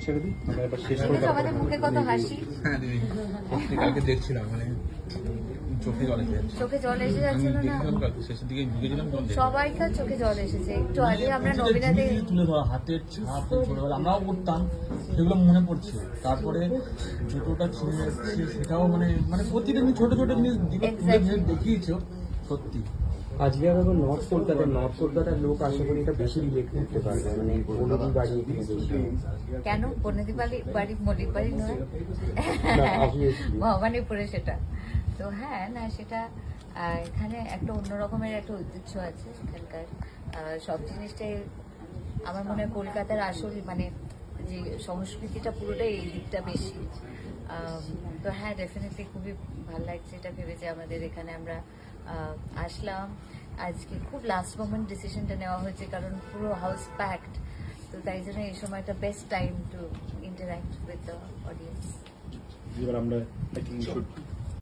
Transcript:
ছেড়ে দিই, আমরা এবার শেষ করে আমাদের মুখে কত হাসি, হ্যাঁ দিদি, সত্যি কালকে দেখছিলাম মানে চোখে জল এসে যাচ্ছে। চোখে জল এসে যাচ্ছিল না, দেখছিলাম কালকে শেষের দিকে ঢুকেছিলাম তখন দেখলাম। সবাইকার চোখে জল এসেছে। একটু আগে আমরা নবীনাতে তুলে ধরা হাতের ছাপ ছোটবেলা আমরাও করতাম, সেগুলো মনে পড়ছে। তারপরে জুতোটা ছিঁড়ে যাচ্ছে, সেটাও মানে মানে প্রতিটা জিনিস ছোট ছোট জিনিস যেগুলো তুলে ধরে দেখিয়েছো সত্যি। আজকে আবার নর্থ কলকাতার লোক আশা করি এটা বেশি রিলেট করতে পারবে, মানে বনদি বাড়ি এখানে বেশি। কেন বনেদি বাড়ি মল্লিক বাড়ি নয়, ভবানীপুরে সেটা তো। হ্যাঁ না, সেটা এখানে একটা অন্য রকমের একটা ঐতিহ্য আছে এখানকার। সব জিনিসটাই আমার মনে হয় কলকাতার আসল মানে যে সংস্কৃতিটা পুরোটাই এই দিকটা বেশি। তো হ্যাঁ, ডেফিনেটলি খুবই ভালো লাগছে এটা ভেবে যে আমাদের এখানে আমরা আসলাম। আজকে খুব লাস্ট মোমেন্ট ডিসিশনটা নেওয়া হয়েছে, কারণ পুরো হাউস প্যাকড, তো তাই জন্য এই সময়টা best time to interact with the audience. এবার আমরা